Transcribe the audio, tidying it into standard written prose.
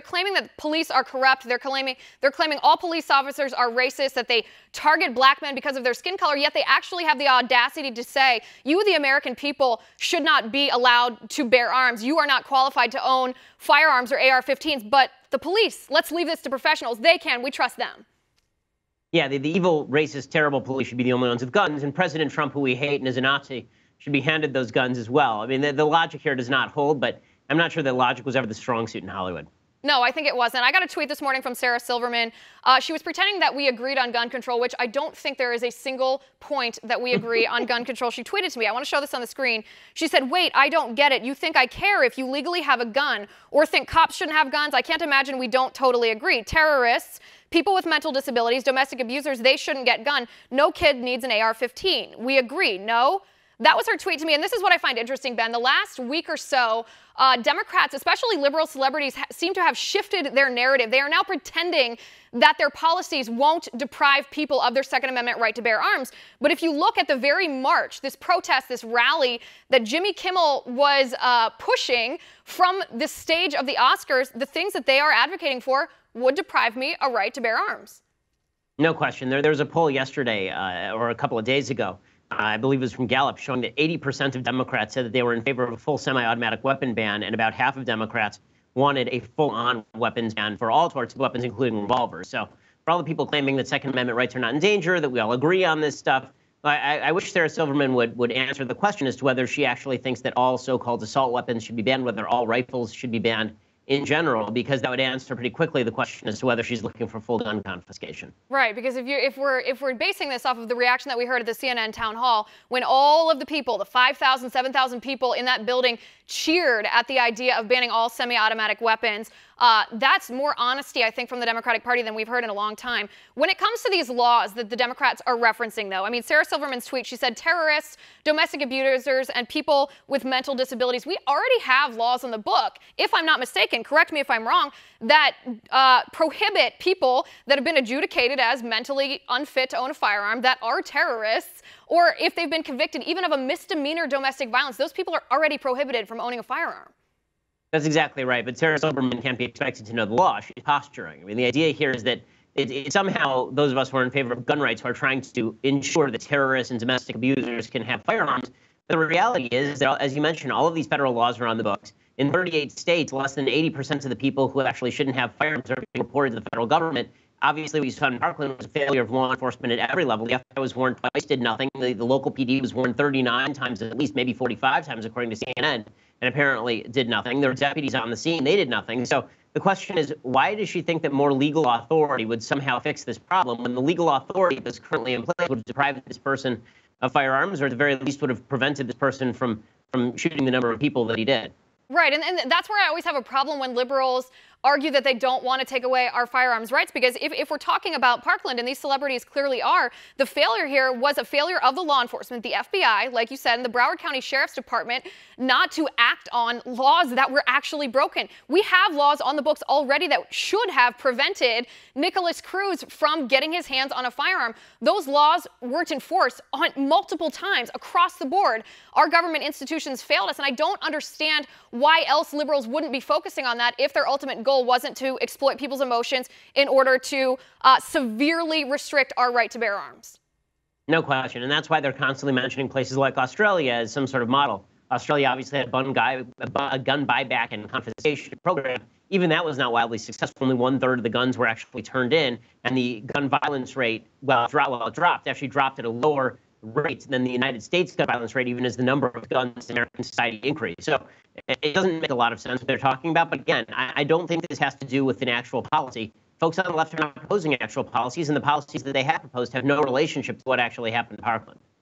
They're claiming that police are corrupt. They're claiming all police officers are racist, that they target black men because of their skin color, yet they actually have the audacity to say, you, the American people, should not be allowed to bear arms. You are not qualified to own firearms or AR-15s, but the police, let's leave this to professionals. They can. We trust them. Yeah, the evil, racist, terrible police should be the only ones with guns, and President Trump, who we hate and is a Nazi, should be handed those guns as well. I mean, the logic here does not hold, but I'm not sure that logic was ever the strong suit in Hollywood. No, I think it wasn't. I got a tweet this morning from Sarah Silverman. She was pretending that we agreed on gun control, which I don't think there is a single point that we agree on gun control. She tweeted to me. I want to show this on the screen. She said, wait, I don't get it. You think I care if you legally have a gun or think cops shouldn't have guns? I can't imagine we don't totally agree. Terrorists, people with mental disabilities, domestic abusers, they shouldn't get gun. No kid needs an AR-15. We agree. No? That was her tweet to me, and this is what I find interesting, Ben. The last week or so, Democrats, especially liberal celebrities, seem to have shifted their narrative. They are now pretending that their policies won't deprive people of their Second Amendment right to bear arms. But if you look at the very march, this protest, this rally that Jimmy Kimmel was pushing from the stage of the Oscars, the things that they are advocating for would deprive me a right to bear arms. No question. There was a poll yesterday or a couple of days ago, I believe it was from Gallup, showing that 80% of Democrats said that they were in favor of a full semi-automatic weapon ban, and about half of Democrats wanted a full-on weapons ban for all sorts of weapons, including revolvers. So for all the people claiming that Second Amendment rights are not in danger, that we all agree on this stuff, I wish Sarah Silverman would answer the question as to whether she actually thinks that all so-called assault weapons should be banned, whether all rifles should be banned in general, because that would answer pretty quickly the question as to whether she's looking for full gun confiscation. Right, because if we're basing this off of the reaction that we heard at the CNN town hall, when all of the people, the 5,000, 7,000 people in that building cheered at the idea of banning all semi-automatic weapons, that's more honesty, I think, from the Democratic Party than we've heard in a long time. When it comes to these laws that the Democrats are referencing, though, I mean, Sarah Silverman's tweet, she said terrorists, domestic abusers, and people with mental disabilities, we already have laws on the book, if I'm not mistaken, correct me if I'm wrong, that prohibit people that have been adjudicated as mentally unfit to own a firearm, that are terrorists, or if they've been convicted even of a misdemeanor domestic violence, those people are already prohibited from owning a firearm. That's exactly right. But Sarah Silverman can't be expected to know the law. She's posturing. I mean, the idea here is that somehow those of us who are in favor of gun rights are trying to ensure that terrorists and domestic abusers can have firearms. But the reality is that, as you mentioned, all of these federal laws are on the books. In 38 states, less than 80% of the people who actually shouldn't have firearms are being reported to the federal government. Obviously, we saw in Parkland was a failure of law enforcement at every level. The FBI was warned twice, did nothing. The local PD was warned 39 times, at least maybe 45 times, according to CNN, and apparently did nothing. There were deputies on the scene. They did nothing. So the question is, why does she think that more legal authority would somehow fix this problem when the legal authority that's currently in place would have deprived this person of firearms, or at the very least would have prevented this person from shooting the number of people that he did? Right, and that's where I always have a problem when liberals argue that they don't want to take away our firearms rights, because if we're talking about Parkland, and these celebrities clearly are, the failure here was a failure of the law enforcement, the FBI, like you said, and the Broward County Sheriff's Department, not to act on laws that were actually broken. We have laws on the books already that should have prevented Nicholas Cruz from getting his hands on a firearm. Those laws weren't enforced on multiple times across the board. Our government institutions failed us, and I don't understand why else liberals wouldn't be focusing on that if their ultimate goal wasn't to exploit people's emotions in order to severely restrict our right to bear arms. No question. And that's why they're constantly mentioning places like Australia as some sort of model. Australia obviously had a gun buyback and confiscation program. Even that was not wildly successful. Only 1/3 of the guns were actually turned in. And the gun violence rate, actually dropped at a lower rate than the United States gun violence rate, even as the number of guns in American society increased. So it doesn't make a lot of sense what they're talking about. But again, I don't think this has to do with an actual policy. Folks on the left are not proposing actual policies, and the policies that they have proposed have no relationship to what actually happened in Parkland.